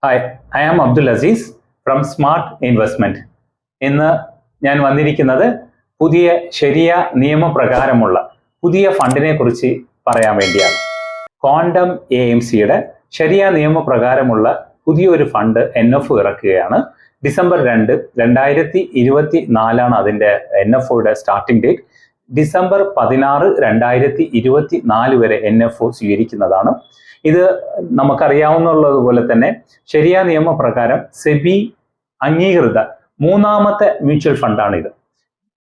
Hi, I am Abdul Aziz from smart investment. ഇന്ന് ഞാൻ വന്നിരിക്കുന്നത് പുതിയ ശരിയ നിയമപ്രകാരമുള്ള പുതിയ ഫണ്ടിനെ കുറിച്ച് പറയാൻ വേണ്ടിയാണ്. ക്വാണ്ടം AMCയുടെ ശരിയ നിയമപ്രകാരമുള്ള പുതിയൊരു ഫണ്ട് NF ഇറക്കുകയാണ്. ഡിസംബർ 2, 2024 അതിൻ്റെ NFOയുടെ സ്റ്റാർട്ടിംഗ് ഡേറ്റ്. ഡിസംബർ 16, 2024 വരെ NFO സ്വീകരിക്കുന്നതാണ്. ഇത് നമുക്കറിയാവുന്നതുപോലെ തന്നെ ശരിയ നിയമപ്രകാരം സെബി അംഗീകൃത മൂന്നാമത്തെ മ്യൂച്വൽ ഫണ്ടാണ് ഇത്.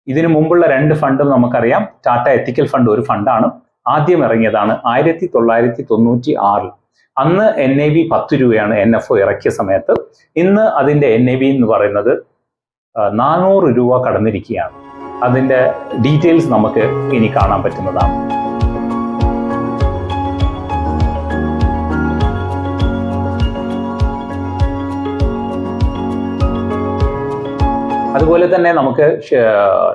ഇതിനു മുമ്പുള്ള 2 ഫണ്ടും നമുക്കറിയാം. ടാറ്റ എത്തിക്കൽ ഫണ്ട് ഒരു ഫണ്ടാണ്, ആദ്യം ഇറങ്ങിയതാണ് 1996. അന്ന് NAV 10 രൂപയാണ് NFO ഇറക്കിയ സമയത്ത്. ഇന്ന് അതിൻ്റെ NAV എന്ന് പറയുന്നത് 400 രൂപ കടന്നിരിക്കുകയാണ്. അതിൻ്റെ ഡീറ്റെയിൽസ് നമുക്ക് ഇനി കാണാൻ പറ്റുന്നതാണ്. അതുപോലെ തന്നെ നമുക്ക്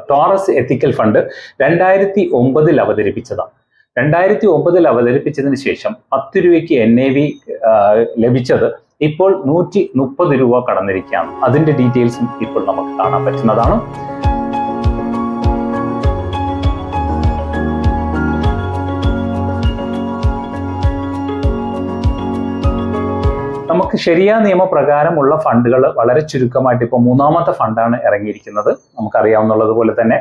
ടോറസ് എത്തിക്കൽ ഫണ്ട് 2009 അവതരിപ്പിച്ചതാണ്. 2009 അവതരിപ്പിച്ചതിന് ശേഷം 10 രൂപയ്ക്ക് NAV ലഭിച്ചത് ഇപ്പോൾ 130 രൂപ കടന്നിരിക്കുകയാണ്. അതിൻ്റെ ഡീറ്റെയിൽസും ഇപ്പോൾ നമുക്ക് കാണാൻ പറ്റുന്നതാണ്. നമുക്ക് ശരിയ നിയമപ്രകാരമുള്ള ഫണ്ടുകൾ വളരെ ചുരുക്കമായിട്ട് ഇപ്പോൾ 3ാമത്തെ ഫണ്ടാണ് ഇറങ്ങിയിരിക്കുന്നത്. നമുക്കറിയാവുന്നതുപോലെ തന്നെ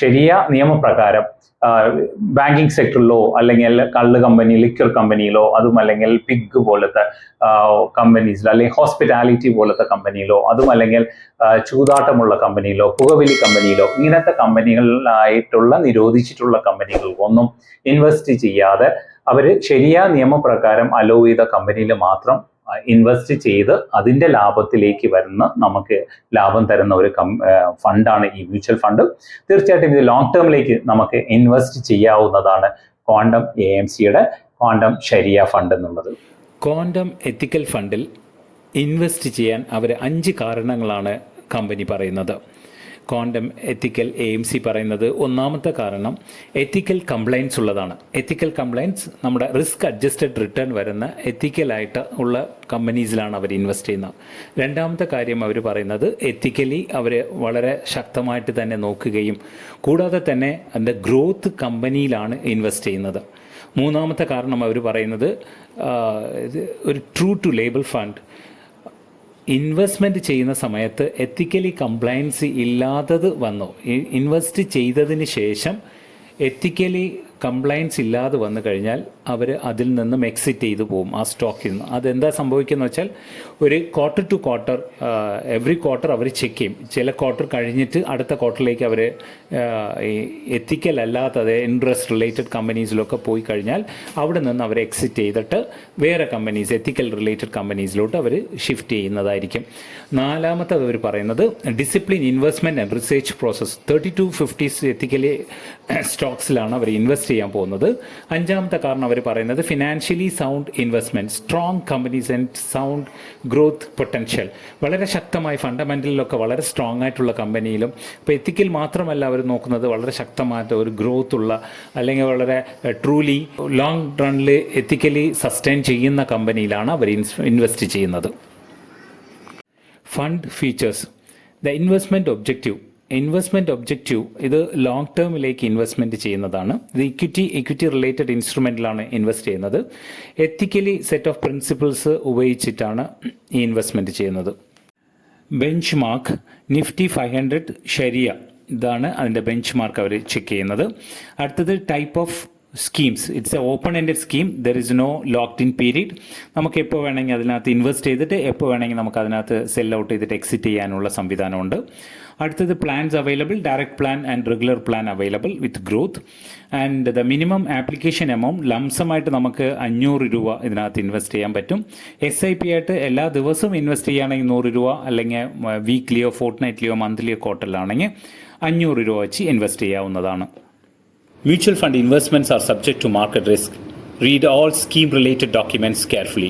ശരിയ നിയമപ്രകാരം ബാങ്കിങ് സെക്ടറിലോ അല്ലെങ്കിൽ കള്ള് കമ്പനി, ലിക്വർ കമ്പനിയിലോ, അതും അല്ലെങ്കിൽ പിഗ് പോലത്തെ കമ്പനീസിലോ, അല്ലെങ്കിൽ ഹോസ്പിറ്റാലിറ്റി പോലത്തെ കമ്പനിയിലോ, അതും അല്ലെങ്കിൽ ചൂതാട്ടമുള്ള കമ്പനിയിലോ, പുകവലി കമ്പനിയിലോ, ഇങ്ങനത്തെ കമ്പനികളിലായിട്ടുള്ള നിരോധിച്ചിട്ടുള്ള കമ്പനികൾക്കൊന്നും ഇൻവെസ്റ്റ് ചെയ്യാതെ അവർ ശരിയ നിയമപ്രകാരം അലോ ചെയ്ത കമ്പനിയിൽ മാത്രം ഇൻവെസ്റ്റ് ചെയ്ത് അതിൻ്റെ ലാഭത്തിലേക്ക് വരുന്ന നമുക്ക് ലാഭം തരുന്ന ഒരു ഫണ്ടാണ് ഈ മ്യൂച്വൽ ഫണ്ട്. തീർച്ചയായിട്ടും ഇത് ലോങ് ടേമിലേക്ക് നമുക്ക് ഇൻവെസ്റ്റ് ചെയ്യാവുന്നതാണ് ക്വാണ്ടം AMCയുടെ ക്വാണ്ടം ശരിയ ഫണ്ട് എന്നുള്ളത്. ക്വാണ്ടം എത്തിക്കൽ ഫണ്ടിൽ ഇൻവെസ്റ്റ് ചെയ്യാൻ അവർ 5 കാരണങ്ങളാണ് കമ്പനി പറയുന്നത്. ക്വാണ്ടം എത്തിക്കൽ AMC പറയുന്നത് 1ാമത്തെ കാരണം എത്തിക്കൽ കംപ്ലൈൻസ് ഉള്ളതാണ്. എത്തിക്കൽ കംപ്ലൈൻസ് നമ്മുടെ റിസ്ക് അഡ്ജസ്റ്റഡ് റിട്ടേൺ വരുന്ന എത്തിക്കലായിട്ട് ഉള്ള കമ്പനീസിലാണ് അവർ ഇൻവെസ്റ്റ് ചെയ്യുന്നത്. 2ാമത്തെ കാര്യം അവർ പറയുന്നത് എത്തിക്കലി അവർ വളരെ ശക്തമായിട്ട് തന്നെ നോക്കുകയും കൂടാതെ തന്നെ അതിൻ്റെ ഗ്രോത്ത് കമ്പനിയിലാണ് ഇൻവെസ്റ്റ് ചെയ്യുന്നത്. 3ാമത്തെ കാരണം അവർ പറയുന്നത് ഒരു true to label fund investment ചെയ്യുന്ന സമയത്ത് എത്തിക്കലി കംപ്ലയൻസ് ഇല്ലാത്തത് വന്നു. ഇൻവെസ്റ്റ് ചെയ്തതിന് ശേഷം എത്തിക്കലി കംപ്ലയൻസ് ഇല്ലാതെ വന്നു കഴിഞ്ഞാൽ അവർ അതിൽ നിന്നും എക്സിറ്റ് ചെയ്തു പോകും ആ സ്റ്റോക്കിൽ നിന്ന്. അതെന്താ സംഭവിക്കുന്നത് വെച്ചാൽ ഒരു quarter to quarter every quarter അവർ ചെക്ക് ചെയ്യും. ചില ക്വാർട്ടർ കഴിഞ്ഞിട്ട് അടുത്ത ക്വാർട്ടറിലേക്ക് അവർ എത്തിക്കൽ അല്ലാത്തത് ഇൻട്രസ്റ്റ് റിലേറ്റഡ് കമ്പനീസിലൊക്കെ പോയി കഴിഞ്ഞാൽ അവിടെ നിന്ന് അവർ എക്സിറ്റ് ചെയ്തിട്ട് വേറെ കമ്പനീസ് എത്തിക്കൽ റിലേറ്റഡ് കമ്പനീസിലോട്ട് അവർ ഷിഫ്റ്റ് ചെയ്യുന്നതായിരിക്കും. 4ാമത്തെ അവർ പറയുന്നത് discipline investment and research process 30 to 50 ethically സ്റ്റോക്സിലാണ് അവർ ഇൻവെസ്റ്റ് ചെയ്യാൻ പോകുന്നത്. 5ാമത്തെ കാരണം അവർ പറയുന്നത് financially sound investment, strong companies and sound growth potential. വളരെ ശക്തമായ ഫണ്ടമെൻ്റലിലൊക്കെ വളരെ സ്ട്രോങ് ആയിട്ടുള്ള കമ്പനിയിലും ഇപ്പോൾ എത്തിക്കൽ മാത്രമല്ല അവർ നോക്കുന്നത്, വളരെ ശക്തമായിട്ട് ഒരു ഗ്രോത്ത് ഉള്ള അല്ലെങ്കിൽ വളരെ ട്രൂലി ലോങ് റണ്ണിൽ എത്തിക്കലി സസ്റ്റെയിൻ ചെയ്യുന്ന കമ്പനിയിലാണ് അവർ ഇൻവെസ്റ്റ് ചെയ്യുന്നത്. Fund features. The investment objective ഇത് ലോങ് ടേമിലേക്ക് ഇൻവെസ്റ്റ്മെൻറ്റ് ചെയ്യുന്നതാണ്. ഇത് ഇക്വിറ്റി റിലേറ്റഡ് ഇൻസ്ട്രുമെൻറ്റിലാണ് ഇൻവെസ്റ്റ് ചെയ്യുന്നത്. എത്തിക്കലി സെറ്റ് ഓഫ് പ്രിൻസിപ്പിൾസ് ഉപയോഗിച്ചിട്ടാണ് ഈ ഇൻവെസ്റ്റ്മെൻറ്റ് ചെയ്യുന്നത്. ബെഞ്ച് മാർക്ക് നിഫ്റ്റി 500 ശരിയ, ഇതാണ് അതിൻ്റെ ബെഞ്ച് മാർക്ക് അവർ ചെക്ക് ചെയ്യുന്നത്. അടുത്തത് type of schemes. It's a open ended scheme. There is no locked in period. നമുക്ക് എപ്പോൾ വേണമെങ്കിൽ അതിനകത്ത് ഇൻവെസ്റ്റ് ചെയ്തിട്ട് എപ്പോൾ വേണമെങ്കിൽ നമുക്ക് അതിനകത്ത് സെൽ ഔട്ട് ചെയ്തിട്ട് എക്സിറ്റ് ചെയ്യാനുള്ള സംവിധാനമുണ്ട്. അടുത്തത് plans available, direct plan and regular plan available with growth. And the minimum application amount ലംസമായിട്ട് നമുക്ക് 500 രൂപ ഇതിനകത്ത് ഇൻവെസ്റ്റ് ചെയ്യാൻ പറ്റും. SIP ആയിട്ട് എല്ലാ ദിവസവും ഇൻവെസ്റ്റ് ചെയ്യുകയാണെങ്കിൽ 100 രൂപ, അല്ലെങ്കിൽ വീക്ക്ലിയോ ഫോർട്ട്നൈറ്റ്ലിയോ മന്ത്ലിയോ ക്വാർട്ടറിലാണെങ്കിൽ 500 രൂപ വെച്ച് ഇൻവെസ്റ്റ് ചെയ്യാവുന്നതാണ്. Mutual fund investments are subject to market risk. Read all scheme related documents carefully.